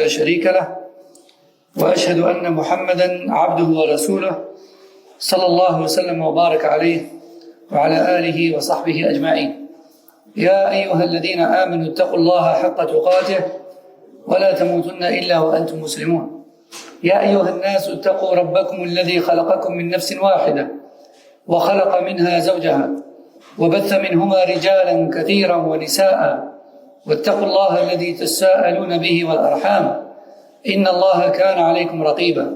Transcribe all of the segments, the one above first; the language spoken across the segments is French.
لا شريك له، وأشهد أن محمدا عبده ورسوله صلى الله وسلم وبارك عليه وعلى آله وصحبه أجمعين. يا أيها الذين آمنوا اتقوا الله حق تقاته ولا تموتن إلا وأنتم مسلمون. يا أيها الناس اتقوا ربكم الذي خلقكم من نفس واحدة وخلق منها زوجها وبث منهما رجالا كثيرا ونساء، واتقوا الله الذي تساءلون به والأرحام إن الله كان عليكم رقيبا.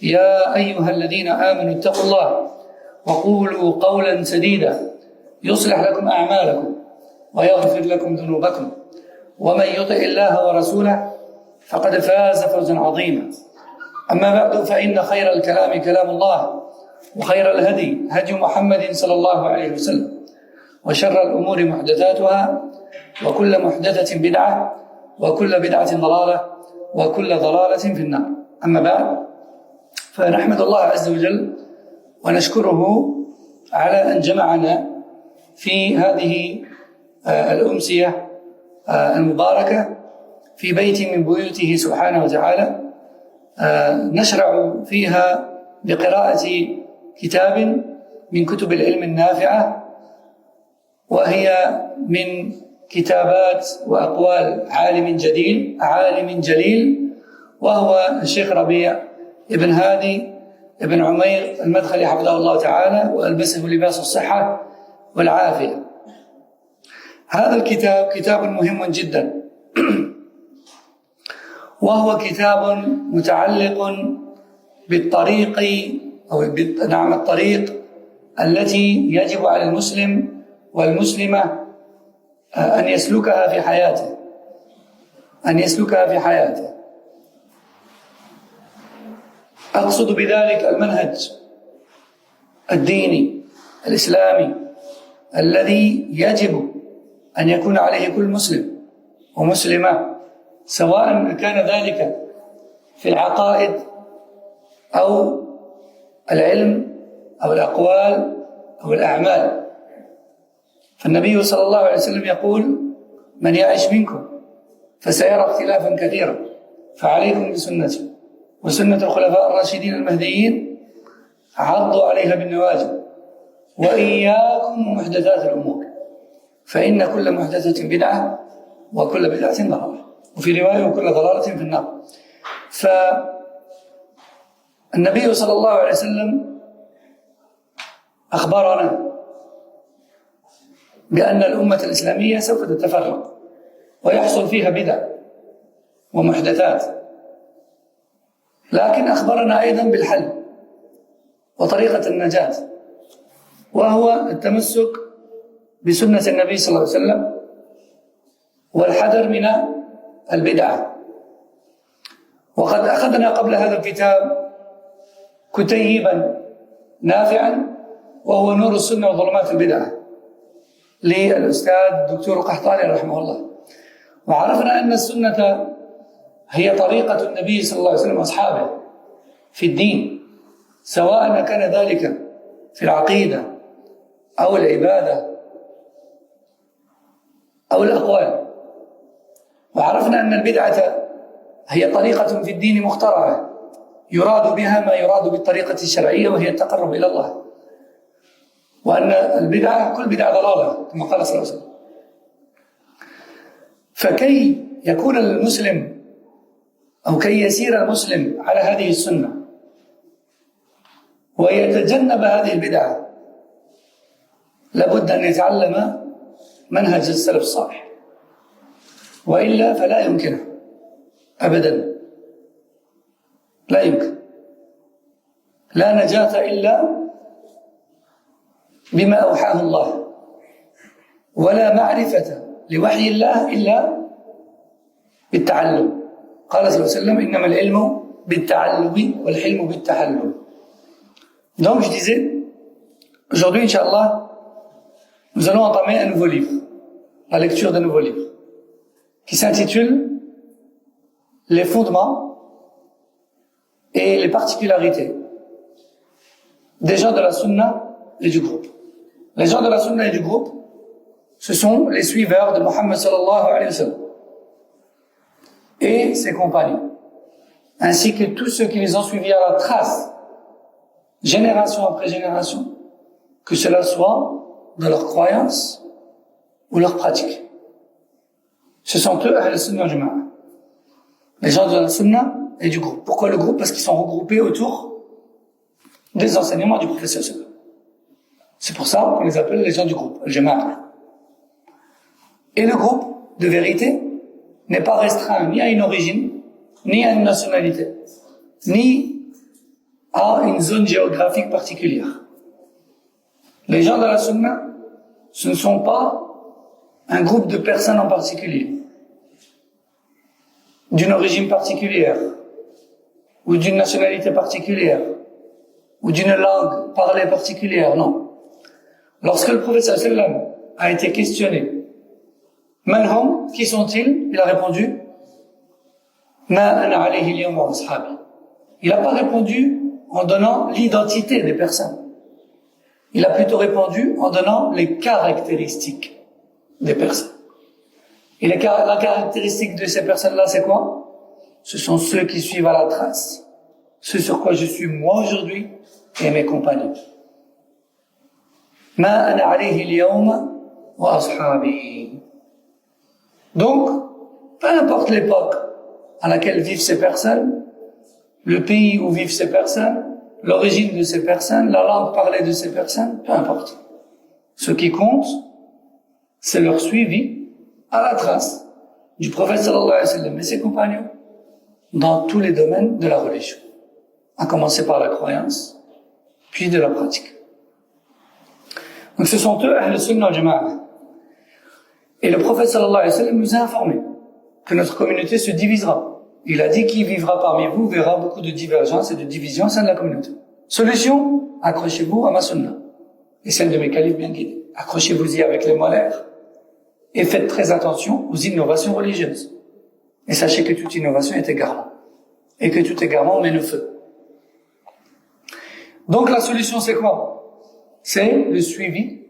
يا أيها الذين آمنوا اتقوا الله وقولوا قولا سديدا يصلح لكم أعمالكم ويغفر لكم ذنوبكم، ومن يطع الله ورسوله فقد فاز فوزا عظيما. أما بعد، فإن خير الكلام كلام الله، وخير الهدي هدي محمد صلى الله عليه وسلم، وشر الأمور محدثاتها، وكل محدثة بدعة، وكل بدعة ضلالة، وكل ضلالة في النار. أما بعد، فنحمد الله عز وجل ونشكره على أن جمعنا في هذه الأمسية المباركة في بيت من بيوته سبحانه وتعالى، نشرع فيها بقراءة كتاب من كتب العلم النافعة، وهي من كتابات وأقوال عالم جليل، وهو الشيخ ربيع ابن هادي ابن عمير المدخلي حفظه الله تعالى وألبسه لباس الصحة والعافية. هذا الكتاب كتاب مهم جدا، وهو كتاب متعلق بالطريق الطريق التي يجب على المسلم والمسلمة أن يسلكها في حياته. أقصد بذلك المنهج الديني الإسلامي الذي يجب أن يكون عليه كل مسلم ومسلمة، سواء كان ذلك في العقائد أو العلم أو الأقوال أو الأعمال. فالنبي صلى الله عليه وسلم يقول: من يعش منكم فسيرى اختلافا كثيرا، فعليكم بسنتي وسنة الخلفاء الراشدين المهديين، عضوا عليها بالنواجذ، وإياكم ومحدثات الأمور، فإن كل محدثة بدعة وكل بدعة ضلالة، وفي رواية وكل ضلالة في النار. فالنبي صلى الله عليه وسلم أخبرنا بأن الأمة الإسلامية سوف تتفرق ويحصل فيها بدع ومحدثات، لكن أخبرنا أيضا بالحل وطريقة النجاة، وهو التمسك بسنة النبي صلى الله عليه وسلم والحذر من البدعة. وقد أخذنا قبل هذا الكتاب كتيبا نافعا، وهو نور السنة وظلمات البدعة للأستاذ الدكتور القحطاني رحمه الله. وعرفنا أن السنة هي طريقة النبي صلى الله عليه وسلم وأصحابه في الدين، سواء كان ذلك في العقيدة أو العبادة أو الأقوال. وعرفنا أن البدعة هي طريقة في الدين مخترعة يراد بها ما يراد بالطريقة الشرعية، وهي التقرب إلى الله، وأن البدعة كل بدعة ضلالة كما قال صلى الله عليه وسلم. فكي يكون المسلم أو كي يسير المسلم على هذه السنة ويتجنب هذه البدعة، لابد أن يتعلم منهج السلف الصالح، وإلا فلا يمكنه أبدا، لا يمكن. لا نجاة إلا بما أوحاه الله، ولا معرفة لوحي الله إلا بالتعلم. قال صلى الله عليه وسلم: إنما العلم بالتعلم والحلم بالتحلم. Donc je disais, aujourd'hui, Inch'Allah, nous allons entamer un nouveau livre, la lecture d'un nouveau livre, qui s'intitule Les fondements et les particularités des gens de la Sunna et du groupe. Les gens de la Sunna et du groupe, ce sont les suiveurs de Mohammed sallallahu alayhi wa sallam. et ses compagnons, ainsi que tous ceux qui les ont suivis à la trace, génération après génération, que cela soit dans leur croyance ou leur pratique. Ce sont eux, Ahl Sunnah wal Jama'a. Les gens de la Sunna et du groupe. Pourquoi le groupe? Parce qu'ils sont regroupés autour des enseignements du prophète. C'est pour ça qu'on les appelle les gens du groupe, le Jama'a. Et le groupe de vérité n'est pas restreint ni à une origine, ni à une nationalité, ni à une zone géographique particulière. Les gens de la Sunna, ce ne sont pas un groupe de personnes en particulier, d'une origine particulière, ou d'une nationalité particulière, ou d'une langue parlée particulière, non. Lorsque le prophète sallallahu alayhi wa sallam a été questionné, Man hum, qui sont-ils? Il a répondu, Ma ana alayhi al-yawm wa ashabi. Il n'a pas répondu en donnant l'identité des personnes. Il a plutôt répondu en donnant les caractéristiques des personnes. Et la caractéristique de ces personnes-là, c'est quoi? Ce sont ceux qui suivent à la trace. Ce sur quoi je suis moi aujourd'hui et mes compagnons. Ma ana alayhi al-yawm wa ashabi. Donc, peu importe l'époque à laquelle vivent ces personnes, le pays où vivent ces personnes, l'origine de ces personnes, la langue parlée de ces personnes, peu importe. Ce qui compte, c'est leur suivi à la trace du prophète sallallahu alayhi wa sallam et ses compagnons dans tous les domaines de la religion, à commencer par la croyance, puis de la pratique. Donc ce sont eux, Ahl Sunnah wal Jama'a. Et le prophète sallallahu alayhi wa sallam nous a informé que notre communauté se divisera. Il a dit qui vivra parmi vous verra beaucoup de divergences et de divisions au sein de la communauté. Solution, accrochez-vous à ma sunna et celle de mes califes bien guidés. Accrochez-vous-y avec les molaires et faites très attention aux innovations religieuses. Et sachez que toute innovation est égarement et que tout égarement mène au feu. Donc la solution c'est quoi? C'est le suivi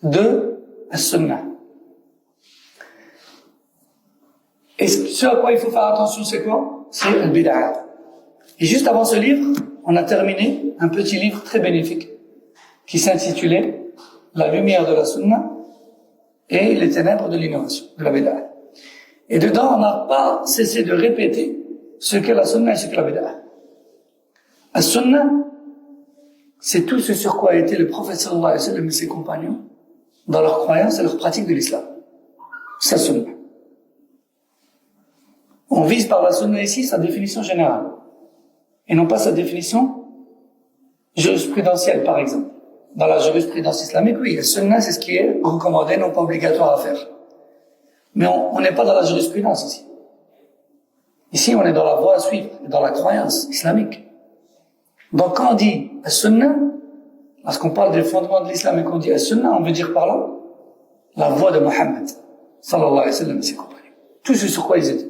de la sunna. Et ce à quoi il faut faire attention, c'est quoi? C'est le bid'a. Et juste avant ce livre, on a terminé un petit livre très bénéfique qui s'intitulait La lumière de la sunna et les ténèbres de l'innovation, de la bid'a. Et dedans, on n'a pas cessé de répéter ce qu'est la sunna et ce qu'est la bid'a. La sunna, c'est tout ce sur quoi a été le prophète sallallahu alayhi wa sallam et ses compagnons dans leur croyance et leur pratique de l'islam. C'est la sunna. On vise par la sunna ici sa définition générale, et non pas sa définition jurisprudentielle, par exemple. Dans la jurisprudence islamique, oui, la sunna, c'est ce qui est recommandé, non pas obligatoire à faire. Mais on n'est pas dans la jurisprudence ici. Ici, on est dans la voie à suivre, dans la croyance islamique. Donc, quand on dit la sunna, lorsqu'on parle des fondements de l'islam et qu'on dit la sunna, on veut dire par là la voie de Mohammed, sallallahu alayhi wa sallam et ses compagnons. Tout ce sur quoi ils étaient.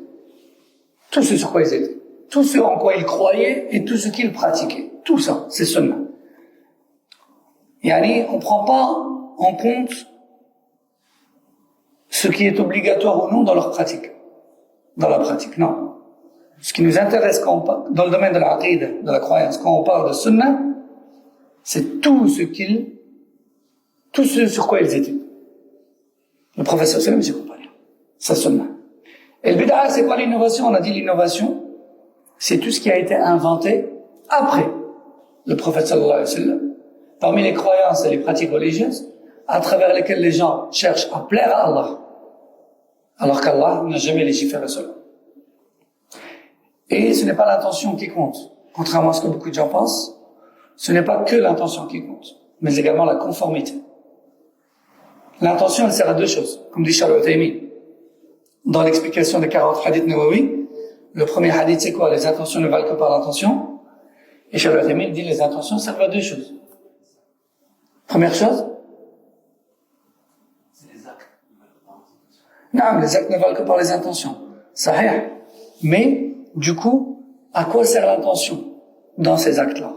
Tout ce sur quoi ils étaient, tout ce en quoi ils croyaient et tout ce qu'ils pratiquaient. Tout ça, c'est sunna. Yani, on ne prend pas en compte ce qui est obligatoire ou non dans leur pratique. Dans la pratique, non. Ce qui nous intéresse quand on parle, dans le domaine de la aqida, de la croyance, quand on parle de sunna, c'est tout ce sur quoi ils étaient. Le professeur sallam et ses compagnons. C'est sunna. Et le bid'a, c'est quoi l'innovation? On a dit l'innovation, c'est tout ce qui a été inventé après le prophète sallallahu alayhi wa sallam, parmi les croyances et les pratiques religieuses, à travers lesquelles les gens cherchent à plaire à Allah, alors qu'Allah n'a jamais légiféré cela. Et ce n'est pas l'intention qui compte, contrairement à ce que beaucoup de gens pensent. Ce n'est pas que l'intention qui compte, mais également la conformité. L'intention, elle sert à deux choses, comme dit Cheikh Al-Uthaymin. Dans l'explication des 40 hadiths Nawawi, le premier hadith, c'est quoi? Les intentions ne valent que par l'intention. Et Cheikh Al-Uthaymin dit les intentions servent à deux choses. Première chose, c'est les actes. Non, les actes ne valent que par les intentions. Sahih. Mais, du coup, à quoi sert l'intention dans ces actes-là?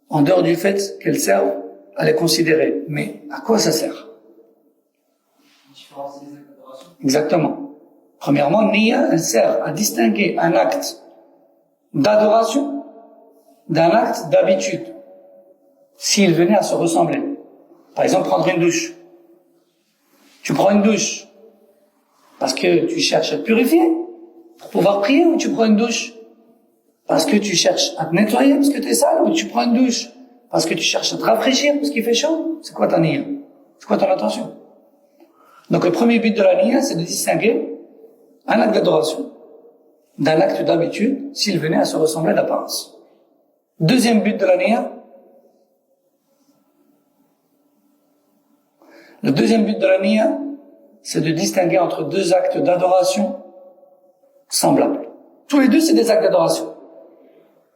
En dehors du fait qu'elles servent à les considérer. Mais, à quoi ça sert? Exactement. Premièrement, Niyya, elle sert à distinguer un acte d'adoration d'un acte d'habitude, s'il venait à se ressembler. Par exemple, prendre une douche. Tu prends une douche parce que tu cherches à te purifier pour pouvoir prier, ou tu prends une douche parce que tu cherches à te nettoyer parce que tu es sale, ou tu prends une douche parce que tu cherches à te rafraîchir parce qu'il fait chaud. C'est quoi ta Niyya? C'est quoi ton intention? Donc le premier but de la Niyya, c'est de distinguer un acte d'adoration d'un acte d'habitude s'il venait à se ressembler d'apparence. Deuxième but de la Niyya, le deuxième but de la Niyya, c'est de distinguer entre deux actes d'adoration semblables. Tous les deux, c'est des actes d'adoration,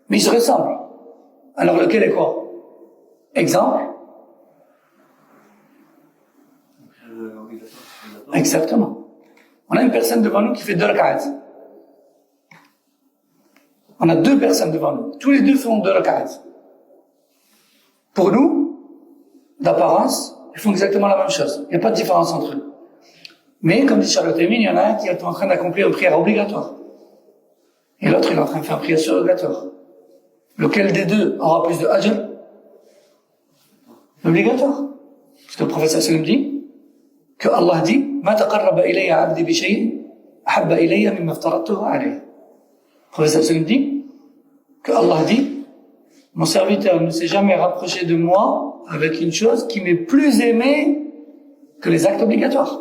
mais ils se ressemblent. Alors lequel est quoi? Exemple? Exactement. On a une personne devant nous qui fait 2 rak'at. On a 2 personnes devant nous. Tous les deux font 2 rak'at. Pour nous, d'apparence, ils font exactement la même chose. Il n'y a pas de différence entre eux. Mais, comme dit Charles Témin, il y en a un qui est en train d'accomplir une prière obligatoire. Et l'autre, il est en train de faire une prière surrogatoire. Lequel des deux aura plus de ajr? L'obligatoire. Parce que le prophète sallallahu alayhi wa sallam dit que Allah dit Ma taqarraba ilayya abdi bi shay'in ahabba ilayya mimma aftaradtuhu alayhi. Le prophète sallallahu alayhi wa sallam dit que Allah dit mon serviteur ne s'est jamais rapproché de moi avec une chose qui m'est plus aimée que les actes obligatoires.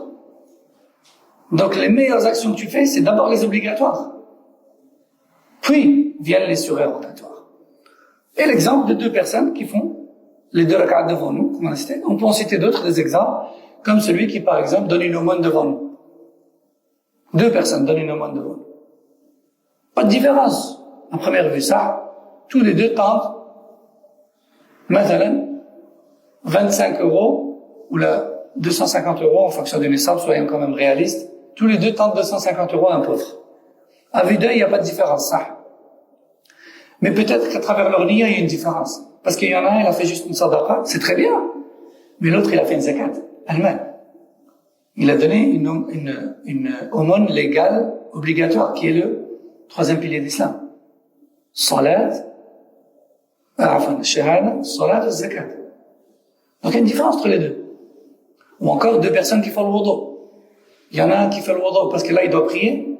Donc les meilleures actions que tu fais, c'est d'abord les obligatoires. Puis viennent les surérogatoires. Et l'exemple de 2 personnes qui font les 2 rak'at devant nous, comme on a cité. On peut en citer d'autres, des exemples, comme celui qui, par exemple, donne une aumône devant nous. 2 personnes donnent une aumône devant nous. Pas de différence. À première vue, ça, tous les deux tentent, maintenant, 25 € ou là, 250 € en fonction du nisab, soyons quand même réalistes. Tous les deux tentent 250 € à un pauvre. À vue d'œil, il n'y a pas de différence, ça. Mais peut-être qu'à travers leur niyya, il y a une différence. Parce qu'il y en a un, il a fait juste une sadaqa, c'est très bien. Mais l'autre, il a fait une zakat, elle-même. Il a donné une aumône légale, obligatoire, qui est le 3e pilier d'islam. Salat, shahada, salat et zakat. Donc il y a une différence entre les deux. Ou encore 2 personnes qui font le wudu. Il y en a un qui fait le wudu parce que là, il doit prier.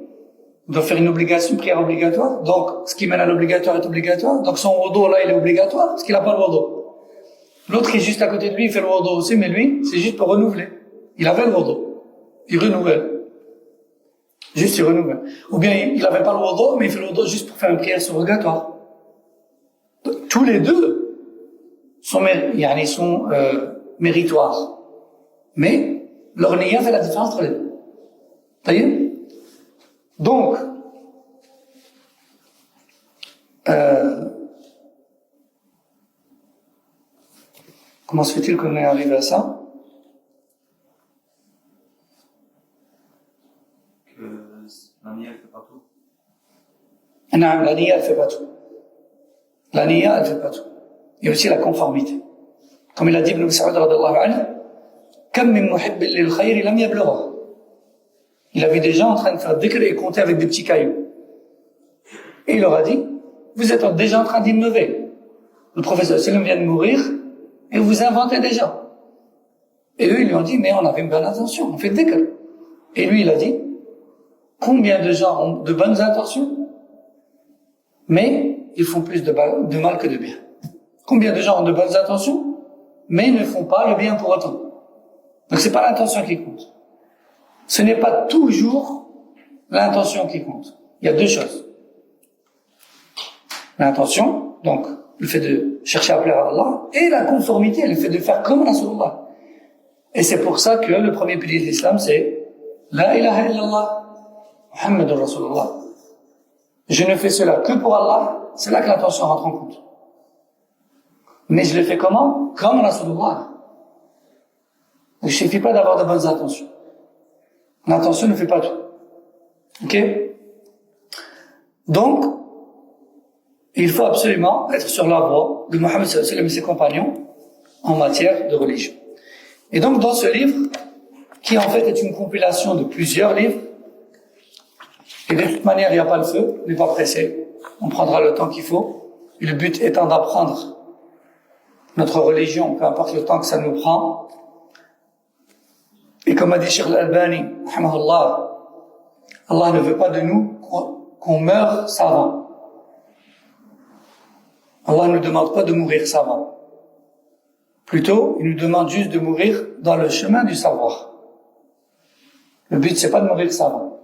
Il doit faire une obligation, une prière obligatoire. Donc, ce qui mène à l'obligatoire est obligatoire. Donc, son wudu, là, il est obligatoire parce qu'il n'a pas le wudu. L'autre qui est juste à côté de lui, il fait le wudu aussi, mais lui, c'est juste pour renouveler. Il avait le wudu. Il renouvelle. Juste, il renouvelle. Ou bien, il n'avait pas le wudu, mais il fait le wudu juste pour faire une prière surrogatoire. Donc, tous les deux sont méritoires. Mais, leur niyya fait la différence entre les deux. Voyez? Donc, comment se fait-il qu'on est arrivé à ça? Que la niyya, elle fait pas tout. Non, la niyya, elle fait pas tout. La niyya, elle fait pas tout. Il y a aussi la conformité. Comme il a dit Ibn Mas'ud radhiyallahu anhu, Kam min muhibbin lil khayri lam yablugha. Il a vu des gens en train de faire dhikr et compter avec des petits cailloux. Et il leur a dit, vous êtes déjà en train d'innover. Le professeur sallam vient de mourir et vous inventez déjà. Et eux, ils lui ont dit, mais on avait une bonne intention, on fait dhikr. Et lui, il a dit, combien de gens ont de bonnes intentions, mais ils font plus de mal que de bien. Combien de gens ont de bonnes intentions, mais ils ne font pas le bien pour autant. Donc c'est pas l'intention qui compte. Ce n'est pas toujours l'intention qui compte. Il y a 2 choses. L'intention, donc le fait de chercher à plaire à Allah, et la conformité, le fait de faire comme Rasulullah. Et c'est pour ça que le premier pilier de l'islam, c'est La ilaha illallah, Muhammadur Rasulullah. Je ne fais cela que pour Allah, c'est là que l'intention rentre en compte. Mais je le fais comment? Comme Rasulullah. Il ne suffit pas d'avoir de bonnes intentions. L'intention ne fait pas tout. Ok? Donc, il faut absolument être sur la voie de Mohammed sallallahu alayhi wa sallam et ses compagnons en matière de religion. Et donc, dans ce livre, qui en fait est une compilation de plusieurs livres, Et de toute manière, il n'y a pas le feu, on n'est pas pressé. On prendra le temps qu'il faut. Et le but étant d'apprendre notre religion, peu importe le temps que ça nous prend. Et comme a dit Cheikh Al-Albani, Allah ne veut pas de nous qu'on meure savant. Allah ne nous demande pas de mourir savant. Plutôt, il nous demande juste de mourir dans le chemin du savoir. Le but, c'est pas de mourir savant.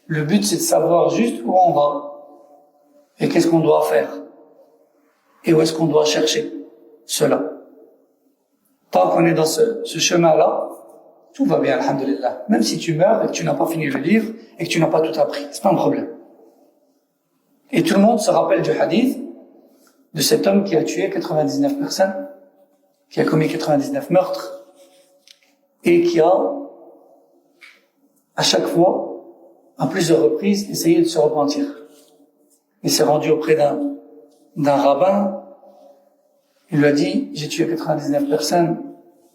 Le but, c'est de savoir juste où on va et qu'est-ce qu'on doit faire et où est-ce qu'on doit chercher cela. Tant qu'on est dans ce chemin-là, tout va bien, alhamdulillah. Même si tu meurs et que tu n'as pas fini le livre et que tu n'as pas tout appris, c'est pas un problème. Et tout le monde se rappelle du hadith de cet homme qui a tué 99 personnes, qui a commis 99 meurtres et qui a, à chaque fois, à plusieurs reprises, essayé de se repentir. Il s'est rendu auprès d'un rabbin. Il lui a dit, j'ai tué 99 personnes,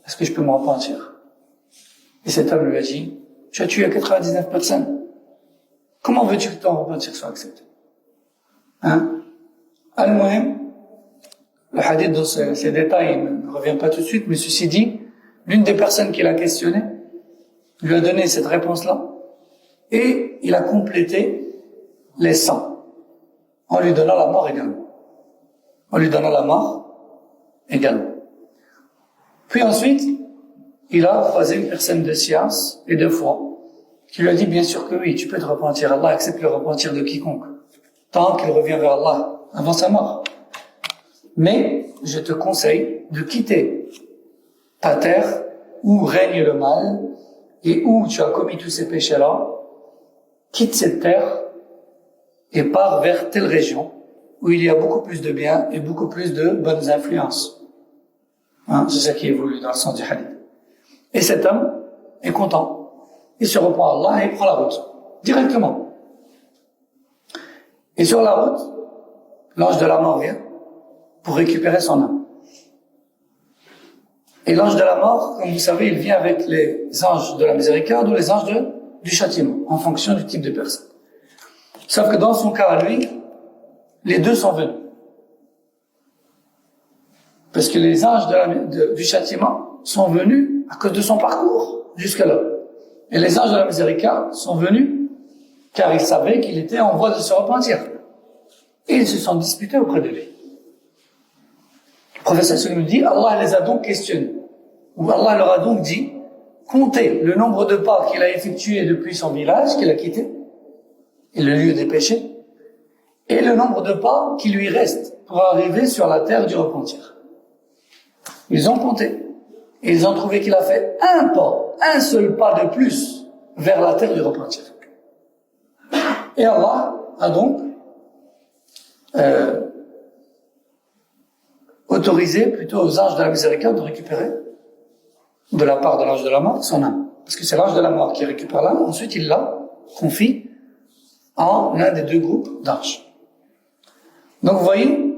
est-ce que je peux me repentir? Et cet homme lui a dit, tu as tué 99 personnes. Comment veux-tu que ton repentir soit accepté? Al-Muhim, le hadith dans ces détails ne revient pas tout de suite, mais ceci dit, l'une des personnes qui l'a questionné lui a donné cette réponse-là et il a complété les 100 en lui donnant la mort également. En lui donnant la mort également. Puis ensuite, il a croisé une personne de science et de foi qui lui a dit bien sûr que oui, tu peux te repentir. Allah accepte le repentir de quiconque, tant qu'il revient vers Allah avant sa mort. Mais je te conseille de quitter ta terre où règne le mal et où tu as commis tous ces péchés-là. Quitte cette terre et pars vers telle région où il y a beaucoup plus de bien et beaucoup plus de bonnes influences. C'est ça qui est voulu dans le sens du hadith. Et cet homme est content. Il se repent à Allah et il prend la route. Directement. Et sur la route, l'ange de la mort vient pour récupérer son âme. Et l'ange de la mort, comme vous savez, il vient avec les anges de la miséricorde ou les anges du châtiment, en fonction du type de personne. Sauf que dans son cas à lui, les deux sont venus. Parce que les anges du châtiment sont venus à cause de son parcours jusque-là. Et les anges de la miséricorde sont venus car ils savaient qu'il était en voie de se repentir. Et ils se sont disputés auprès de lui. Le prophète sallallahu nous dit, Allah les a donc questionnés. Ou Allah leur a donc dit, comptez le nombre de pas qu'il a effectué depuis son village, qu'il a quitté, et le lieu des péchés, et le nombre de pas qui lui reste pour arriver sur la terre du repentir. Ils ont compté. Et ils ont trouvé qu'il a fait un seul pas de plus vers la terre du repentir. Et Allah a donc autorisé plutôt aux anges de la miséricorde de récupérer de la part de l'ange de la mort son âme. Parce que c'est l'ange de la mort qui récupère l'âme, ensuite il la confie en l'un des deux groupes d'anges. Donc vous voyez,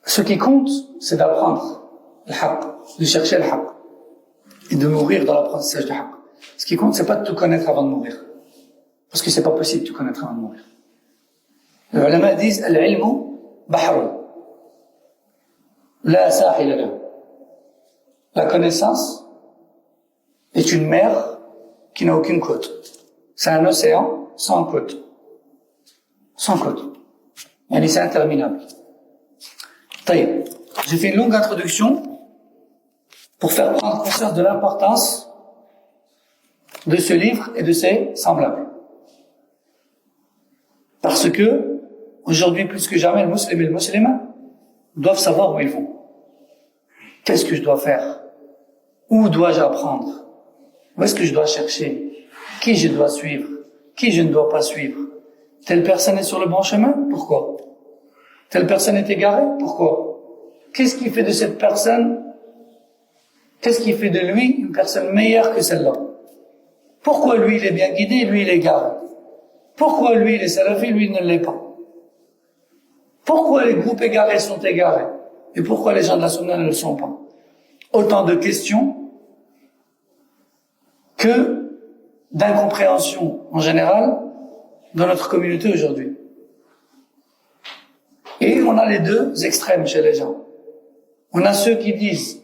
ce qui compte, c'est d'apprendre le haqq, de chercher le haqq, et de mourir dans l'apprentissage du haqq. Ce qui compte, c'est pas de tout connaître avant de mourir. Parce que c'est pas possible de tout connaître avant de mourir. Les ulama disent, al-ilmu bahrun, la sahila lahu. La connaissance est une mer qui n'a aucune côte. C'est un océan sans côte. Sans côte. Et c'est interminable. J'ai fait une longue introduction pour faire prendre conscience de l'importance de ce livre et de ses semblables. Parce que, aujourd'hui plus que jamais, le musulman et le musulman doivent savoir où ils vont. Qu'est-ce que je dois faire? Où dois-je apprendre? Où est-ce que je dois chercher? Qui je dois suivre? Qui je ne dois pas suivre? Telle personne est sur le bon chemin? Pourquoi? Telle personne est égarée? Pourquoi? Qu'est-ce qui fait de cette personne, qu'est-ce qui fait de lui une personne meilleure que celle-là? Pourquoi lui il est bien guidé et lui il est égaré? Pourquoi lui il est salafi, lui il ne l'est pas? Pourquoi les groupes égarés sont égarés? Et pourquoi les gens de la sunna ne le sont pas? Autant de questions que d'incompréhension en général dans notre communauté aujourd'hui. Et on a les deux extrêmes chez les gens. On a ceux qui disent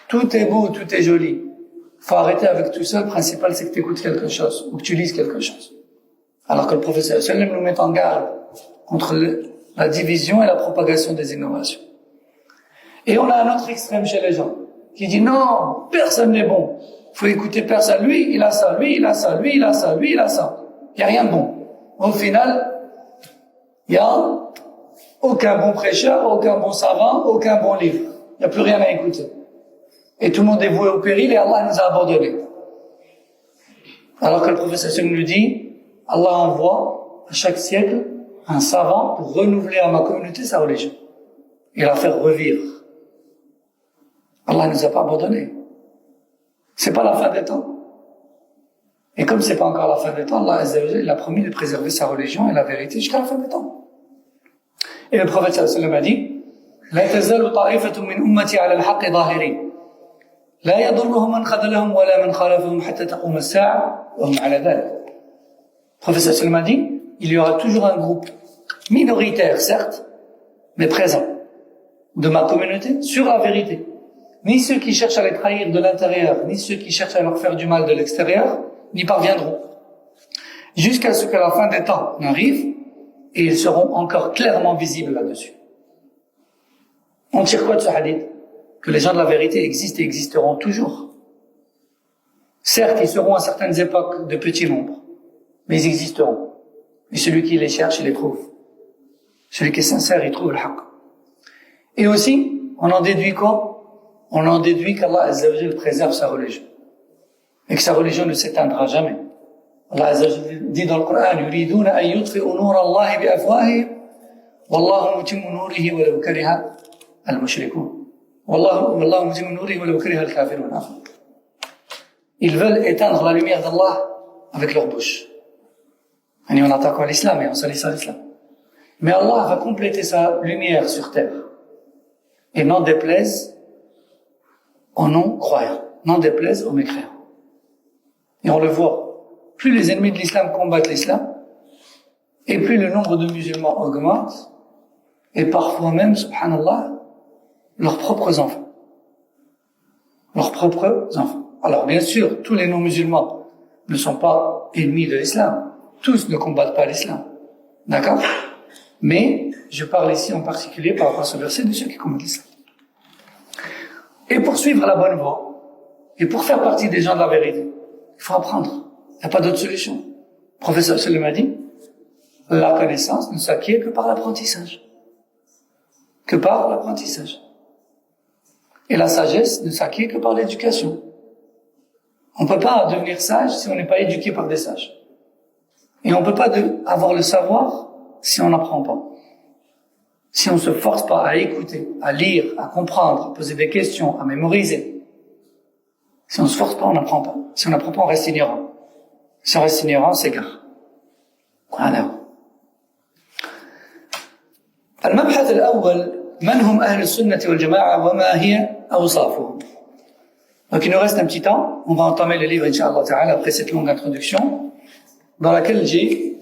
tout est beau, tout est joli. Faut arrêter avec tout ça. Le principal, c'est que tu écoutes quelque chose ou que tu lises quelque chose. Alors que le professeur sallam nous met en garde contre la division et la propagation des innovations. Et on a un autre extrême chez les gens qui dit non, personne n'est bon. Faut écouter personne. Lui, il a ça, lui, il a ça, lui, il a ça, lui, il a ça. Il n'y a rien de bon. Au final, il n'y a aucun bon prêcheur, aucun bon savant, aucun bon livre. Il n'y a plus rien à écouter. Et tout le monde est voué au péril et Allah nous a abandonnés. Alors que le professeur nous dit, Allah envoie à chaque siècle un savant pour renouveler à ma communauté sa religion et la faire revivre. Allah ne nous a pas abandonnés. C'est pas la fin des temps. Et comme c'est pas encore la fin des temps, Allah Azza wa Jalla, il a promis de préserver sa religion et la vérité jusqu'à la fin des temps. Et le prophète sallallahu alayhi wa sallam a dit, لا تزال طائفة من أمتي على الحق ظاهرين لا يضرهم من خذلهم ولا من خالفهم حتى تقوم الساعة وهم على ذلك. Le prophète sallallahu alayhi wa sallam a dit, il y aura toujours un groupe minoritaire, certes, mais présent, de ma communauté, sur la vérité. Ni ceux qui cherchent à les trahir de l'intérieur, ni ceux qui cherchent à leur faire du mal de l'extérieur, n'y parviendront. Jusqu'à ce que la fin des temps n'arrive, et ils seront encore clairement visibles là-dessus. On tire quoi de ce hadith? Que les gens de la vérité existent et existeront toujours. Certes, ils seront à certaines époques de petits nombres, mais ils existeront. Et celui qui les cherche, il les trouve. Celui qui est sincère, il trouve le haqq. Et aussi, on en déduit quoi? On en déduit qu'Allah Azza wa Jalla préserve sa religion. Et que sa religion ne s'éteindra jamais. Allah Azza wa Jalla dit dans le Coran, يُرِيدُونَ أَن يُطْفِئُوا نُورَ اللَّهِ بِأَفْوَاهِهِمْ وَاللَّهُ مُتِمُّ نُورِهِ وَلَوْ كَرِهَ الْمُشْرِكُونَ وَاللَّهُ مُتِمُّ نُورِهِ وَلَوْ كَرِهَ الْكَافِرُونَ. Ils veulent éteindre la lumière d'Allah avec leur bouche. Et en attaquant l'islam et en salissant l'islam. Mais Allah va compléter sa lumière sur terre. Et n'en déplaise aux non-croyants, n'en déplaise aux mécréants. Et on le voit, plus les ennemis de l'islam combattent l'islam, et plus le nombre de musulmans augmente, et parfois même, subhanallah, leurs propres enfants. Leurs propres enfants. Alors bien sûr, tous les non-musulmans ne sont pas ennemis de l'islam. Tous ne combattent pas l'islam. D'accord? Mais je parle ici en particulier par rapport à ce verset de ceux qui combattent l'islam. Et pour suivre la bonne voie, et pour faire partie des gens de la vérité, il faut apprendre. Il n'y a pas d'autre solution. Le professeur sallam a dit, la connaissance ne s'acquiert que par l'apprentissage. Que par l'apprentissage. Et la sagesse ne s'acquiert que par l'éducation. On ne peut pas devenir sage si on n'est pas éduqué par des sages. Et on ne peut pas avoir le savoir si on n'apprend pas. Si on ne se force pas à écouter, à lire, à comprendre, à poser des questions, à mémoriser. Si on ne se force pas, on n'apprend pas. Si on n'apprend pas, on reste ignorant. Si on reste ignorant, on s'égare. Alors. المبحث الأول من هم أهل السنة والجماعة وما هي أوصافهم. Donc il nous reste un petit temps. On va entamer le livre, Inch'Allah Ta'ala, après cette longue introduction, dans laquelle j'ai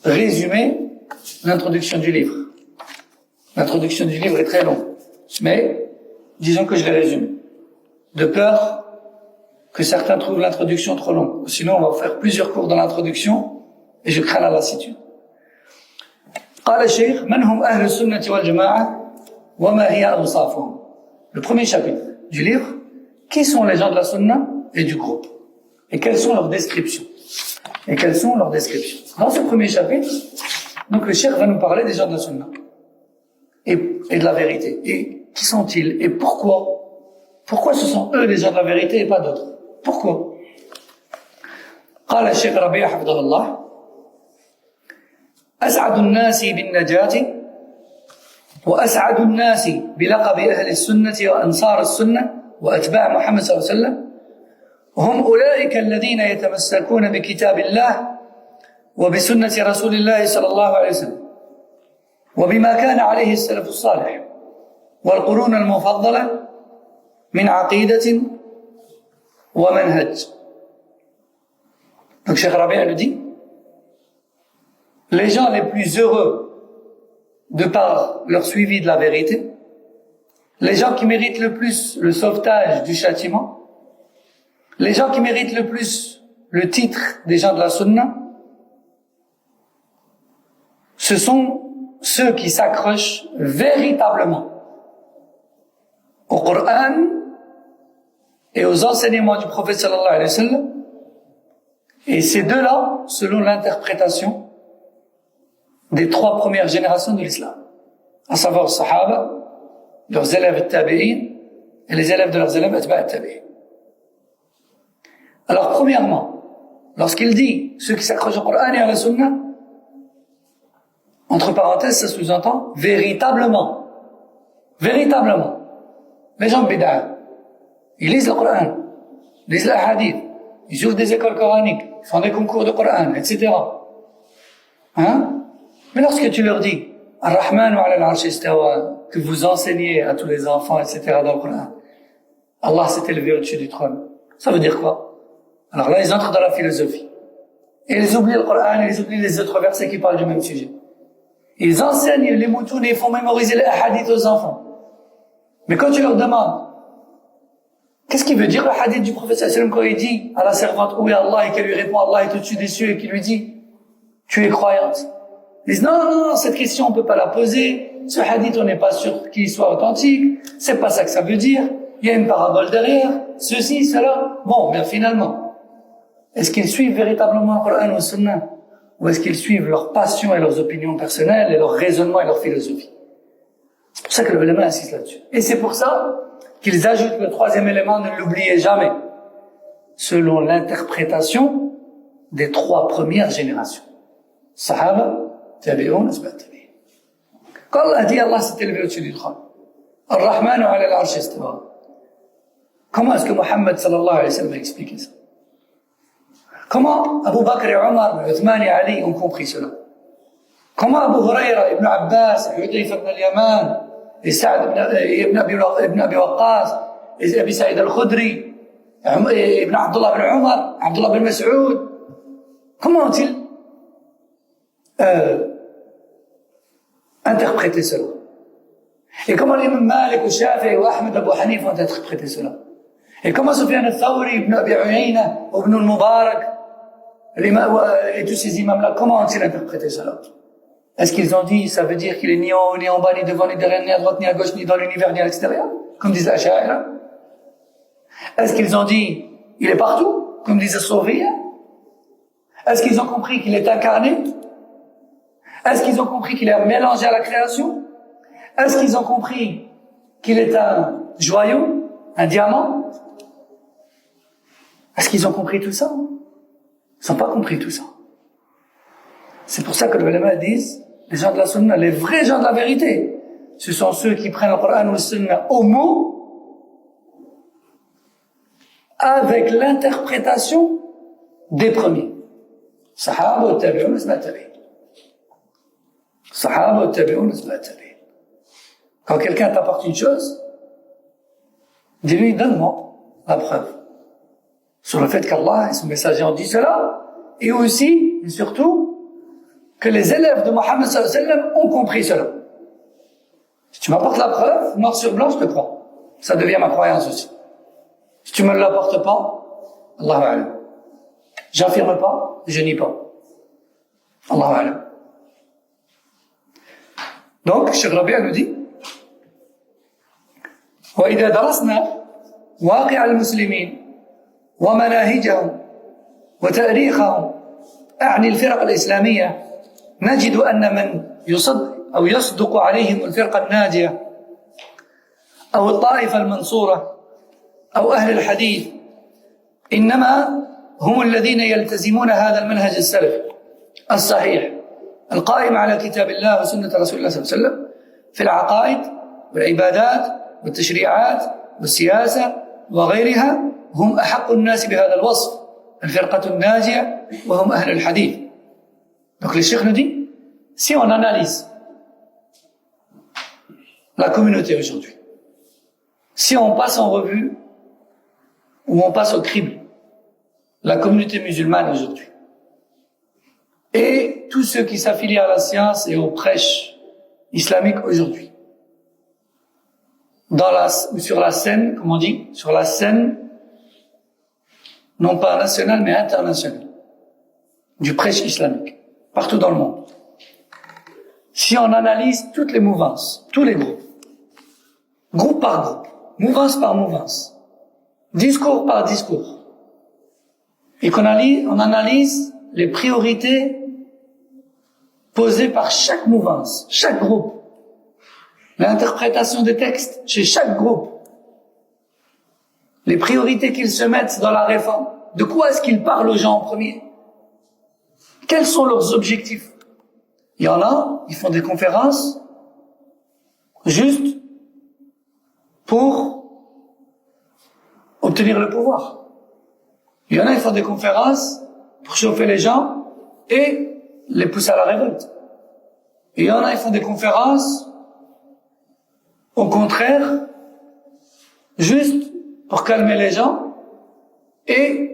résumé l'introduction du livre. L'introduction du livre est très longue, mais disons que je l'ai résumé. De peur que certains trouvent l'introduction trop longue. Sinon, on va faire plusieurs cours dans l'introduction et je crains la lassitude. قال الشيخ من هم أهل السنة والجماعة وما هي أوصافهم. Le premier chapitre du livre, qui sont les gens de la sunna et du groupe et quelles sont leurs descriptions. Et quelles sont leurs descriptions. Dans ce premier chapitre, donc le cheikh va nous parler des gens de la sunna et de la vérité. Et qui sont-ils et pourquoi? Pourquoi ce sont eux les gens de la vérité et pas d'autres? Pourquoi? قال الشيخ ربيع حفظه الله أسعد الناس بالنجاة وأسعد الناس بلقب أهل السنة وأنصار السنة وأتباع محمد صلى الله عليه وسلم هم أولئك الذين يتمسكون بكتاب الله وبسنة رسول الله صلى الله عليه وسلم وبما كان عليه السلف الصالح والقرون المفضلة من عقيدة wa manhaj. Donc Cheikh Rabi' nous dit, les gens les plus heureux de par leur suivi de la vérité, les gens qui méritent le plus le sauvetage du châtiment, les gens qui méritent le plus le titre des gens de la sunna, ce sont ceux qui s'accrochent véritablement au Coran et aux enseignements du prophète sallallahu alayhi wa sallam. Et ces deux-là, selon l'interprétation des trois premières générations de l'islam, à savoir les Sahaba, leurs élèves tabi'in et les élèves de leurs élèves atba' tabi'in. Alors premièrement, lorsqu'il dit ceux qui s'accrochent au Coran et à la Sunna, entre parenthèses, ça sous-entend véritablement. Véritablement. Les gens bid'a, ils lisent le Coran, ils lisent les hadiths, ils ouvrent des écoles coraniques, ils font des concours de Coran, etc. Hein? Mais lorsque tu leur dis Ar-Rahman wa ala al-Arsh istawa, que vous enseignez à tous les enfants, etc. dans le Coran, Allah s'est élevé au-dessus du trône, ça veut dire quoi? Alors là, ils entrent dans la philosophie. Et ils oublient le Coran et ils oublient les autres versets qui parlent du même sujet. Ils enseignent les moutounes et ils font mémoriser les hadiths aux enfants. Mais quand tu leur demandes, qu'est-ce qu'il veut dire le hadith du prophète sallallahu alayhi wa sallam quand il dit à la servante où est Allah et qu'elle lui répond Allah est au-dessus des cieux et qu'il lui dit tu es croyante? Ils disent non, cette question on peut pas la poser, ce hadith on n'est pas sûr qu'il soit authentique, c'est pas ça que ça veut dire, il y a une parabole derrière, ceci, cela. Bon, bien finalement, est-ce qu'ils suivent véritablement le Coran ou le Sunna? Ou est-ce qu'ils suivent leurs passions et leurs opinions personnelles et leurs raisonnements et leur philosophie? C'est pour ça que le ulama insiste là-dessus. Et c'est pour ça qu'ils ajoutent le troisième élément, ne l'oubliez jamais, selon l'interprétation des trois premières générations. Sahaba, tabi'un, asba' tabi'in. Quand Allah dit Allah s'est élevé au-dessus du trône, Ar-Rahman ala al-Arsh istawa. Comment est-ce que Muhammad sallallahu alayhi wa sallam a expliqué ça? Comment Abu Bakr et Omar, Uthman et Ali ont compris cela? Comment Abu Huraira, Ibn Abbas, Hudayfa ibn al-Yaman, et Sa'd ibn Abi Waqqas, et Abi Sa'id al-Khudri, et Ibn Abdullah ibn Omar, Abdullah ibn Mas'ud, comment ont-ils interprété cela? Et comment les Malik, Shafi'i, Ahmed, Abu Hanif ont interprété cela? Et comment Sufyan al-Thawri, Ibn Abi Uyayna, Ibn al-Mubarak, et tous ces imams-là, comment ont-ils interprété cela? Est-ce qu'ils ont dit, ça veut dire qu'il est ni en haut, ni en bas, ni devant, ni derrière, ni à droite, ni à gauche, ni dans l'univers, ni à l'extérieur, comme disent les Ash'ari? Est-ce qu'ils ont dit, il est partout, comme disent les Soufis? Est-ce qu'ils ont compris qu'il est incarné? Est-ce qu'ils ont compris qu'il est mélangé à la création? Est-ce qu'ils ont compris qu'il est un joyau, un diamant? Est-ce qu'ils ont compris tout ça? Ils n'ont pas compris tout ça. C'est pour ça que les ulama disent, les gens de la sunna, les vrais gens de la vérité, ce sont ceux qui prennent le Coran ou le sunna au mot, avec l'interprétation des premiers. Sahaba, tabi'un, asba' tabi'in. Sahaba, tabi'un, asba' tabi'in. Quand quelqu'un t'apporte une chose, dis-lui, donne-moi la preuve sur le fait qu'Allah et son messager ont dit cela, et aussi, et surtout, que les élèves de Mohammed sallallahu alayhi wa sallam ont compris cela. Si tu m'apportes la preuve, noir sur blanc, je te prends. Ça devient ma croyance aussi. Si tu me l'apportes pas, Allahu a'lam. J'affirme pas, je nie pas. Allahu a'lam. Donc, Cheikh Rabi' nous dit, وإذا درسنا واقع المسلمين ومناهجهم وتاريخهم أعني الفرق الإسلامية نجد أن من يصدق عليهم الفرقة الناجية أو الطائفة المنصورة أو أهل الحديث إنما هم الذين يلتزمون هذا المنهج السلفي الصحيح القائم على كتاب الله وسنة رسول الله صلى الله عليه وسلم في العقائد والعبادات والتشريعات والسياسة وغيرها هم أحق الناس بهذا الوصف الفرقة الناجية وهم أهل الحديث. Donc le Cheikh nous dit, si on analyse la communauté aujourd'hui, si on passe en revue où on passe au crible la communauté musulmane aujourd'hui. Et tous ceux qui s'affilient à la science et aux prêches islamiques aujourd'hui. Ou sur la scène, comme on dit, sur la scène, non pas nationale, mais internationale, du prêche islamique, partout dans le monde. Si on analyse toutes les mouvances, tous les groupes, groupe par groupe, mouvance par mouvance, discours par discours, et qu'on analyse les priorités posées par chaque mouvance, chaque groupe, l'interprétation des textes chez chaque groupe, les priorités qu'ils se mettent dans la réforme, de quoi est-ce qu'ils parlent aux gens en premier, quels sont leurs objectifs. Il y en a, ils font des conférences juste pour obtenir le pouvoir. Il y en a, ils font des conférences pour chauffer les gens et les pousser à la révolte. Et il y en a, ils font des conférences, au contraire, juste pour calmer les gens et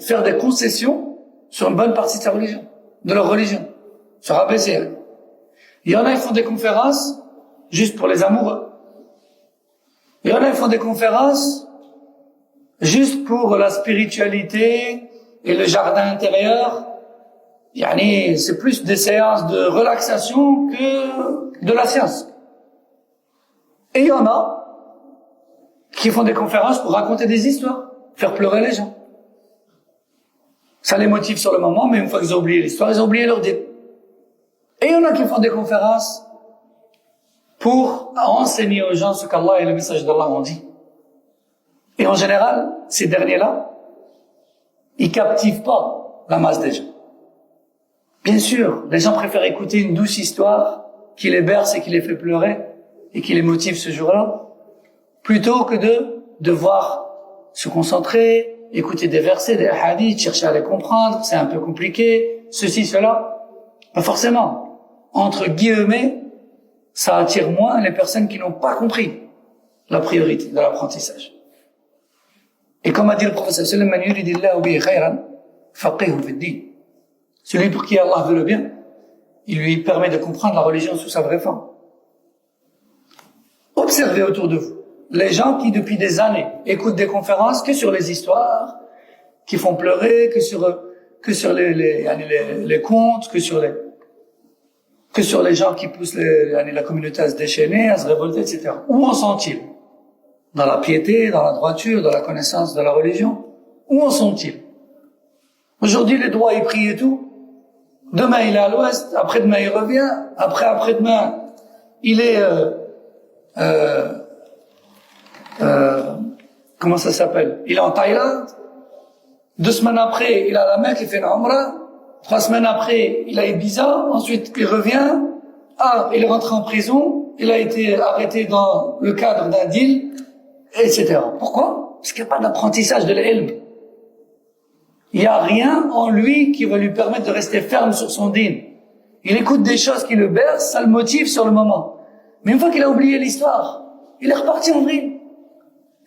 faire des concessions sur une bonne partie de leur religion, se rabaisser. Il y en a, ils font des conférences juste pour les amoureux. Il y en a, ils font des conférences juste pour la spiritualité et le jardin intérieur. C'est plus des séances de relaxation que de la science. Et il y en a qui font des conférences pour raconter des histoires, faire pleurer les gens. Ça les motive sur le moment, mais une fois qu'ils ont oublié l'histoire, ils ont oublié leur dîme. Et il y en a qui font des conférences pour enseigner aux gens ce qu'Allah et le message d'Allah ont dit. Et en général, ces derniers-là, ils captivent pas la masse des gens. Bien sûr, les gens préfèrent écouter une douce histoire qui les berce et qui les fait pleurer et qui les motive ce jour-là, plutôt que de devoir se concentrer, écouter des versets, des hadiths, chercher à les comprendre, c'est un peu compliqué, ceci, cela. Pas forcément. Entre guillemets, ça attire moins les personnes qui n'ont pas compris la priorité de l'apprentissage. Et comme a dit le prophète sallallahu alayhi wa sallam, celui pour qui Allah veut le bien, il lui permet de comprendre la religion sous sa vraie forme. Observez autour de vous les gens qui depuis des années écoutent des conférences que sur les histoires, qui font pleurer, que sur les contes, que sur les gens qui poussent la communauté à se déchaîner, à se révolter, etc. Où en sont-ils? Dans la piété, dans la droiture, dans la connaissance de la religion? Où en sont-ils? Aujourd'hui, les droits, ils prient et tout. Demain, il est à l'ouest. Après-demain, il revient. Après-demain, il est... comment ça s'appelle? Il est en Thaïlande. 2 semaines après, il est à la Mecque, il fait une Umrah. 3 semaines après, il a Ibiza. Ensuite, il revient. Il est rentré en prison. Il a été arrêté dans le cadre d'un deal, etc. Pourquoi? Parce qu'il n'y a pas d'apprentissage de l'ilm. Il n'y a rien en lui qui va lui permettre de rester ferme sur son din. Il écoute des choses qui le bercent, ça le motive sur le moment. Mais une fois qu'il a oublié l'histoire, il est reparti en vrille.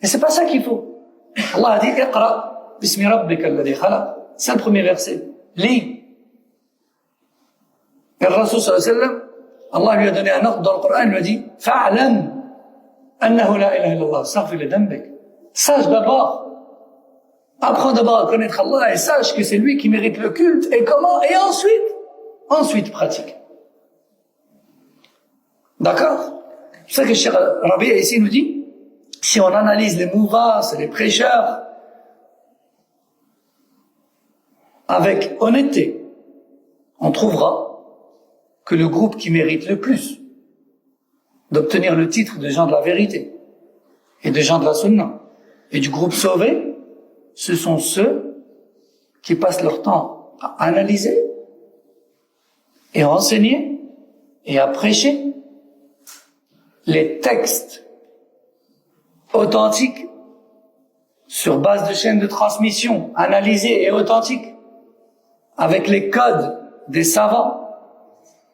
Et c'est pas ça qu'il faut. Allah a dit, Iqra, bismi rabbika alladhi khalaq. C'est le premier verset. Lis. Et le Rasul sallallahu alayhi wa sallam, Allah lui a donné un ordre dans le Coran, il lui a dit, fa'alam annahu la ilaha illallah, astaghfir li dhanbik. Sache d'abord, apprends d'abord à connaître Allah et sache que c'est lui qui mérite le culte. Et comment? Et ensuite pratique. D'accord? C'est pour ça que Cheikh Rabia ici nous dit, si on analyse les mouvances et les prêcheurs avec honnêteté, on trouvera que le groupe qui mérite le plus d'obtenir le titre de gens de la vérité et de gens de la sunna et du groupe sauvé, ce sont ceux qui passent leur temps à analyser et à enseigner et à prêcher les textes authentiques sur base de chaînes de transmission analysées et authentiques avec les codes des savants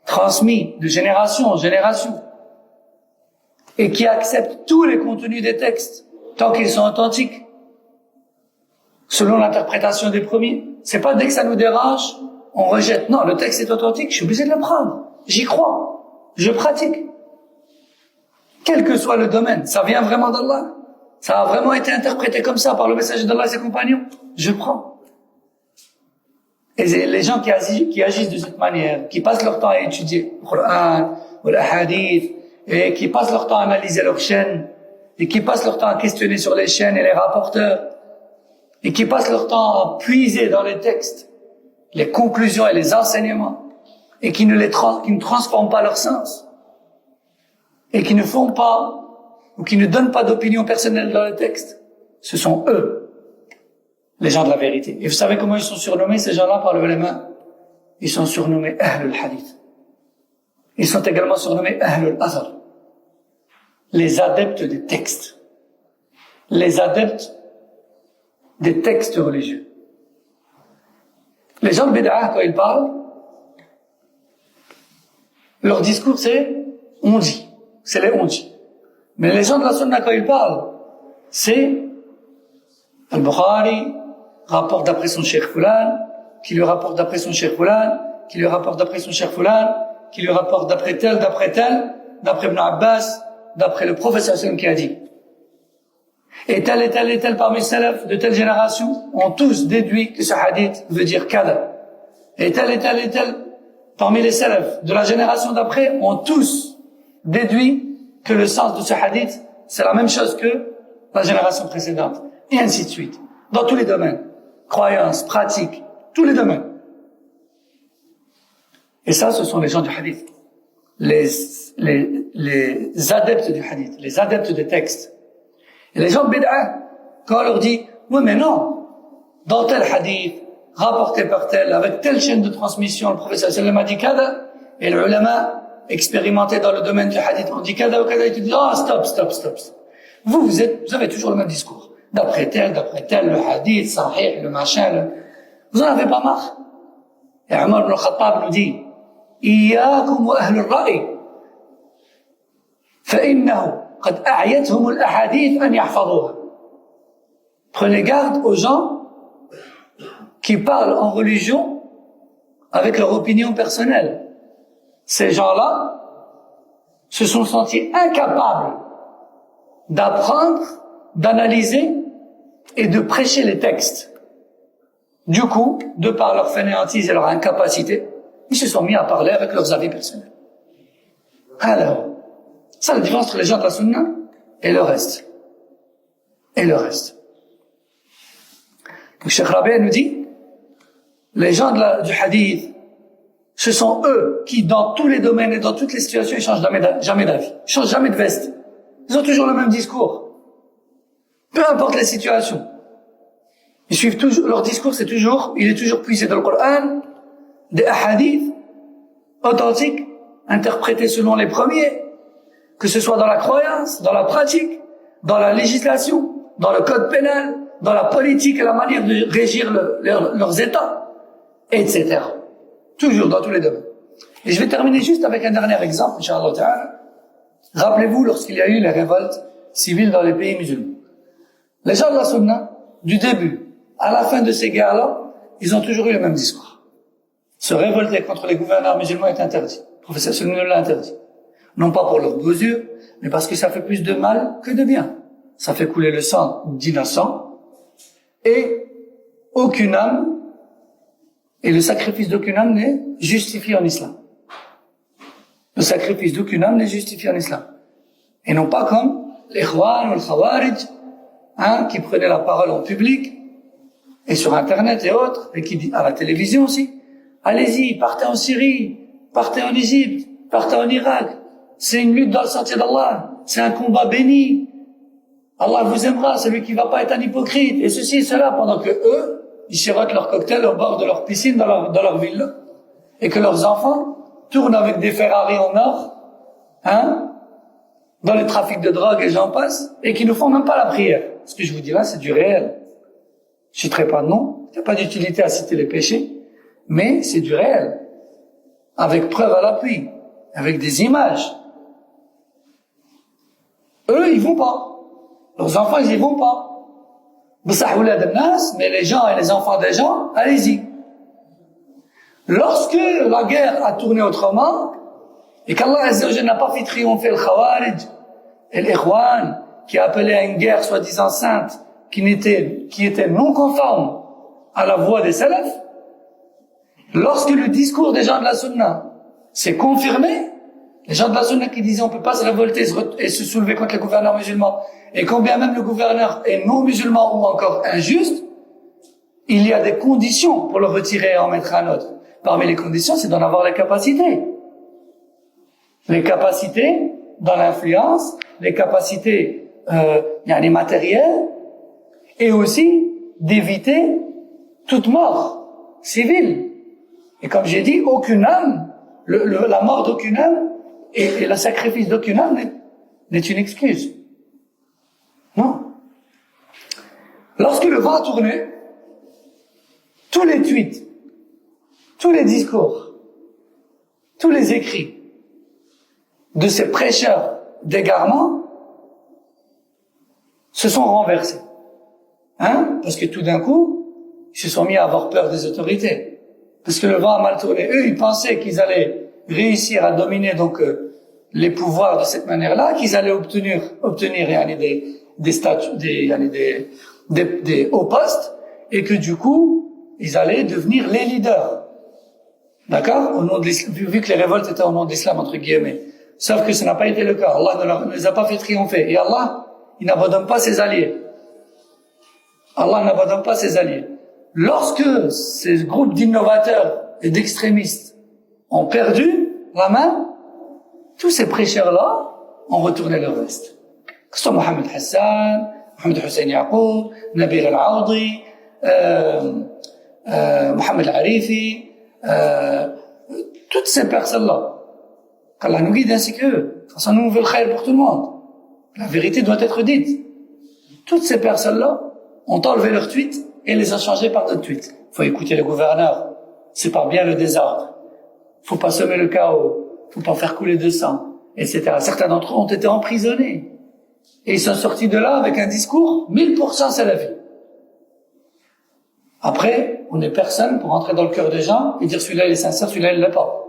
transmis de génération en génération et qui accepte tous les contenus des textes, tant qu'ils sont authentiques, selon l'interprétation des premiers. C'est pas dès que ça nous dérange, on rejette. Non, le texte est authentique, je suis obligé de le prendre. J'y crois. Je pratique. Quel que soit le domaine, ça vient vraiment d'Allah. Ça a vraiment été interprété comme ça par le messager d'Allah et ses compagnons. Je prends. Et les gens qui agissent de cette manière, qui passent leur temps à étudier le Coran ou le hadith, et qui passent leur temps à analyser leurs chaînes, et qui passent leur temps à questionner sur les chaînes et les rapporteurs, et qui passent leur temps à puiser dans les textes les conclusions et les enseignements, et qui ne transforment pas leur sens, et qui ne font pas, ou qui ne donnent pas d'opinion personnelle dans les textes, ce sont eux, les gens de la vérité. Et vous savez comment ils sont surnommés, ces gens-là, par le ulama? Ils sont surnommés Ahlul Hadith. Ils sont également surnommés Ahlul Athar, les adeptes des textes, les adeptes des textes religieux. Les gens de Bid'ah, quand ils parlent, leur discours c'est on dit, c'est les on dit. Mais les gens de la Sunna, quand ils parlent, c'est Al-Bukhari rapporte d'après son cheikh Fulan, qui lui rapporte d'après son cheikh Fulan, qui lui rapporte d'après son cheikh Fulan, qui lui rapporte d'après tel, d'après Ibn Abbas, d'après le professeur sallam qui a dit. Et tel parmi les salafs de telle génération ont tous déduit que ce hadith veut dire kada. Et tel parmi les salafs de la génération d'après ont tous déduit que le sens de ce hadith c'est la même chose que la génération précédente. Et ainsi de suite. Dans tous les domaines. Croyances, pratiques, tous les domaines. Et ça, ce sont les gens du hadith. Les adeptes du hadith, les adeptes des textes. Et les gens de Bid'ah, quand on leur dit, oui mais non, dans tel hadith, rapporté par tel, avec telle chaîne de transmission, le professeur sallam a dit kada, et le ulama expérimenté dans le domaine du hadith, on dit kada ou kada, et tu dis, stop. Vous avez toujours le même discours. D'après tel, le hadith, sahih, le machin, vous en avez pas marre. Et Omar ibn al-Khattab nous dit, إياكم وأهل الرأي فإنه قد أعيتهم الأحاديث أن يحفظوها. Prenez garde aux gens qui parlent en religion avec leur opinion personnelle. Ces gens-là se sont sentis incapables d'apprendre, d'analyser et de prêcher les textes. Du coup, de par leur fainéantise et leur incapacité, ils se sont mis à parler avec leurs avis personnels. Alors, c'est la différence entre les gens de la Sunna et le reste. Donc, Cheikh Rabi' nous dit, les gens du hadith, ce sont eux qui, dans tous les domaines et dans toutes les situations, ils changent jamais d'avis. Ils changent jamais de veste. Ils ont toujours le même discours. Peu importe les situations. Ils suivent toujours, leur discours, il est toujours puisé dans le Coran, des hadiths authentiques, interprétés selon les premiers, que ce soit dans la croyance, dans la pratique, dans la législation, dans le code pénal, dans la politique et la manière de régir leurs États, etc. Toujours dans tous les domaines. Et je vais terminer juste avec un dernier exemple, Inch'Allah Ta'ala. Rappelez-vous lorsqu'il y a eu les révoltes civiles dans les pays musulmans. Les gens de la Sunna, du début à la fin de ces guerres-là, ils ont toujours eu le même discours. Se révolter contre les gouverneurs musulmans est interdit. Le professeur Sallam l'a interdit. Non pas pour leurs beaux yeux, mais parce que ça fait plus de mal que de bien. Ça fait couler le sang d'innocents et aucune âme, et le sacrifice d'aucune âme n'est justifié en islam. Le sacrifice d'aucune âme n'est justifié en islam. Et non pas comme l'Ikhwan ou le Khawarij, qui prenaient la parole en public, et sur Internet et autres, et qui dit à la télévision aussi, allez-y, partez en Syrie, partez en Égypte, partez en Irak. C'est une lutte dans le sentier d'Allah. C'est un combat béni. Allah vous aimera, celui qui va pas être un hypocrite. Et ceci et cela, pendant que eux, ils sirotent leur cocktail au bord de leur piscine dans leur ville. Et que leurs enfants tournent avec des Ferrari en or, dans les trafics de drogue et j'en passe, et qui ne font même pas la prière. Ce que je vous dis là, c'est du réel. Je citerai pas de nom, il n'y a pas d'utilité à citer les péchés, mais c'est du réel. Avec preuve à l'appui, avec des images. Eux, ils vont pas. Leurs enfants, ils y vont pas. Mais les gens et les enfants des gens, allez-y. Lorsque la guerre a tourné autrement, et qu'Allah Azza wa Jalla n'a pas fait triompher le Khawarij et l'Ikhwan, qui a appelé à une guerre soi-disant sainte, qui était non conforme à la voie des salafs, lorsque le discours des gens de la Sunna s'est confirmé, les gens de la Sunna qui disaient on peut pas se révolter et se soulever contre les gouverneurs musulmans, et quand bien même le gouverneur est non musulman ou encore injuste, il y a des conditions pour le retirer et en mettre un autre. Parmi les conditions, c'est d'en avoir les capacités. Les capacités dans l'influence, les capacités matérielles, et aussi d'éviter toute mort civile. Et comme j'ai dit, aucune âme, la mort d'aucune âme et le sacrifice d'aucune âme n'est une excuse. Non. Lorsque le vent a tourné, tous les tweets, tous les discours, tous les écrits de ces prêcheurs d'égarement se sont renversés. Parce que tout d'un coup, ils se sont mis à avoir peur des autorités. Parce que le vent a mal tourné. Eux, ils pensaient qu'ils allaient réussir à dominer donc les pouvoirs de cette manière-là, qu'ils allaient obtenir des statuts, des hauts postes, et que du coup, ils allaient devenir les leaders. D'accord? Au nom de l'islam, vu que les révoltes étaient au nom de l'islam, entre guillemets. Sauf que ce n'a pas été le cas. Allah ne les a pas fait triompher. Et Allah, il n'abandonne pas ses alliés. Allah n'abandonne pas ses alliés. Lorsque ces groupes d'innovateurs et d'extrémistes ont perdu la main, tous ces prêcheurs-là ont retourné leur veste. Que ce soit Mohamed Hassan, Mohamed Hussein Yaqub, Nabil Al-Aoudi, Mohamed Al-Arifi, toutes ces personnes-là. Qu'Allah nous guide ainsi qu'eux. De toute façon, nous, on veut le khayr pour tout le monde. La vérité doit être dite. Toutes ces personnes-là ont enlevé leurs tweets et les ont changés par d'autres tweets. Faut écouter le gouverneur. C'est pas bien le désordre. Faut pas semer le chaos. Faut pas faire couler de sang, etc. Certains d'entre eux ont été emprisonnés. Et ils sont sortis de là avec un discours 1000% salafi. Après, on n'est personne pour entrer dans le cœur des gens et dire celui-là il est sincère, celui-là il l'est pas.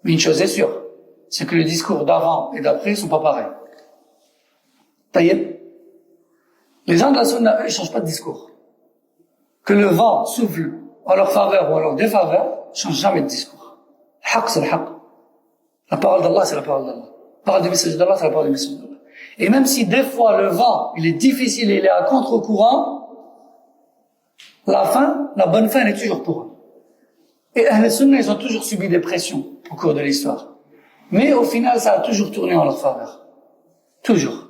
Mais une chose est sûre, c'est que les discours d'avant et d'après sont pas pareils. Taïeb. Les gens de la Sunna, eux, ils changent pas de discours. Que le vent souffle en leur faveur ou en leur défaveur, ils changent jamais de discours. Le haqq, c'est le haqq. La parole d'Allah, c'est la parole d'Allah. La parole du message d'Allah, c'est la parole du message d'Allah. Et même si des fois le vent, il est difficile et il est à contre-courant, la bonne fin, elle est toujours pour eux. Et Ahl Sunna, ils ont toujours subi des pressions au cours de l'histoire. Mais au final, ça a toujours tourné en leur faveur. Toujours.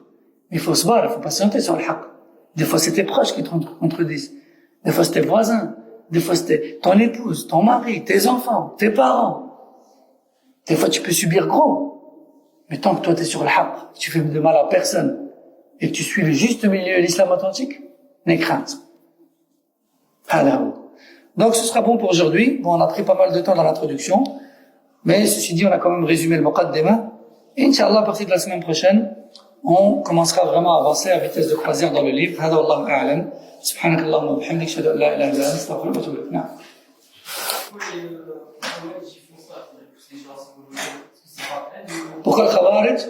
Il faut se battre, il faut patienter sur le haqq. Des fois, c'est tes proches qui te contredisent. Des fois, c'est tes voisins. Des fois, c'est ton épouse, ton mari, tes enfants, tes parents. Des fois, tu peux subir gros. Mais tant que toi, t'es sur le haqq, tu fais de mal à personne, et que tu suis le juste milieu de l'islam authentique, n'aie crainte. Donc, ce sera bon pour aujourd'hui. Bon, on a pris pas mal de temps dans l'introduction. Mais ceci dit, on a quand même résumé le muqaddima. Et Inch'Allah, à partir de la semaine prochaine, on commencera vraiment à avancer à vitesse de croisière dans le livre. Hada wallahu a'lam. Subhanak Allahumma wa bihamdik, ashhadu an la ilaha illa anta, astaghfiruka wa atubu ilayk. Na'am. Pourquoi le Khawarij?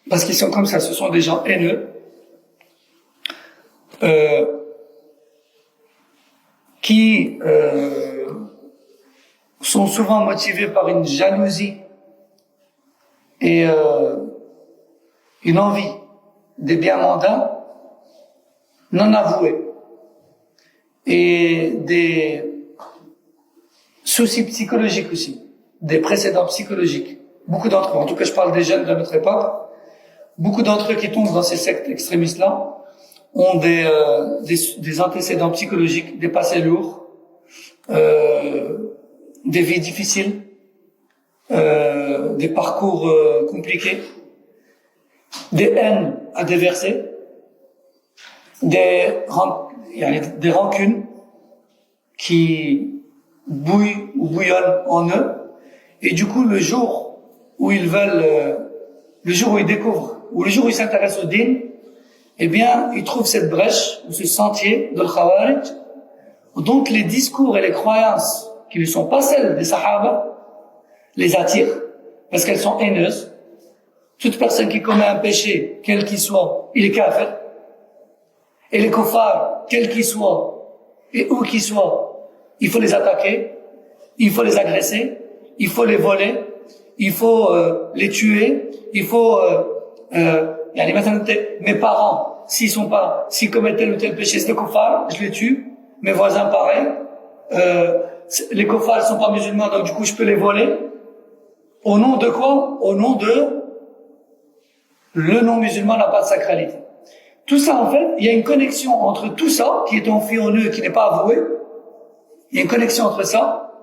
Parce qu'ils sont comme ça, ce sont des gens haineux, qui sont souvent motivés par une jalousie et une envie des biens mondains non avoués et des soucis psychologiques aussi, des précédents psychologiques. Beaucoup d'entre eux, en tout cas je parle des jeunes de notre époque, beaucoup d'entre eux qui tombent dans ces sectes extrémistes-là ont des antécédents psychologiques, des passés lourds, des vies difficiles, des parcours compliqués, des haines à déverser, des rancunes qui bouillent ou bouillonnent en eux, et du coup le jour où ils veulent, le jour où ils découvrent, ou le jour où ils s'intéressent au din, eh bien, ils trouvent cette brèche, ou ce sentier de l'Khawarij. Donc, les discours et les croyances qui ne sont pas celles des Sahaba les attirent, parce qu'elles sont haineuses. Toute personne qui commet un péché, quel qu'il soit, il est kafir. Et les kuffars, quels qu'ils soient, et où qu'ils soient, il faut les attaquer, il faut les agresser, il faut les voler, il faut les tuer, il faut... mes parents, s'ils commettent tel ou tel péché, c'est des kuffars, je les tue. Mes voisins, pareil. Les kuffars sont pas musulmans, donc du coup, je peux les voler. Au nom de quoi? Au nom de... Le non-musulman n'a pas de sacralité. Tout ça, en fait, il y a une connexion entre tout ça, qui est enfoui en eux, qui n'est pas avoué. Il y a une connexion entre ça,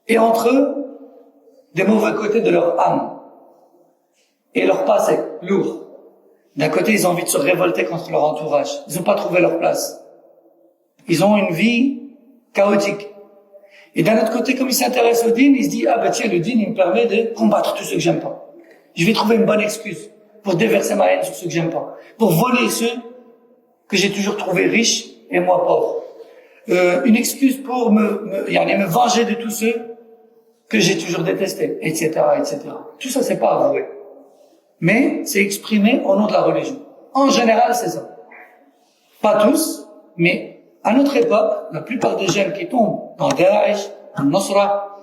et entre des mauvais côtés de leur âme. Et leur passé, lourd. D'un côté, ils ont envie de se révolter contre leur entourage. Ils n'ont pas trouvé leur place. Ils ont une vie chaotique. Et d'un autre côté, comme ils s'intéressent au din, ils se disent, ah ben tiens, le din, il me permet de combattre tous ceux que j'aime pas. Je vais trouver une bonne excuse pour déverser ma haine sur ceux que j'aime pas. Pour voler ceux que j'ai toujours trouvés riches et moi pauvre. Une excuse pour me venger de tous ceux que j'ai toujours détestés, etc., etc. Tout ça, c'est pas avoué. Mais c'est exprimé au nom de la religion. En général, c'est ça. Pas tous, mais à notre époque, la plupart des jeunes qui tombent dans Daesh, dans Nusra,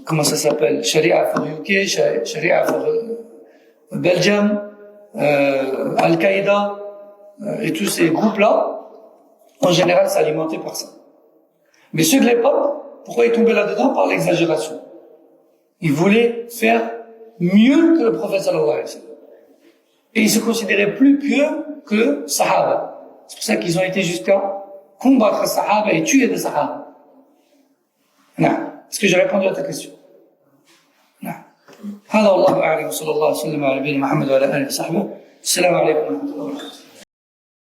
comment ça s'appelle, Sharia for UK, Sharia for Belgium, Al-Qaïda, et tous ces groupes-là, en général, c'est alimenté par ça. Mais ceux de l'époque, pourquoi ils tombaient là-dedans? Par l'exagération. Ils voulaient faire mieux que le prophète sallallahu alayhi wa sallam. Et ils se considéraient plus pieux que le Sahaba. C'est pour ça qu'ils ont été jusqu'à combattre les Sahaba et tuer des Sahaba. Non. Est-ce que j'ai répondu à ta question? Non. هذا والله أعلم وصلى الله وسلم على نبينا محمد وعلى آله وصحبه. السلام عليكم ورحمة الله وبركاته.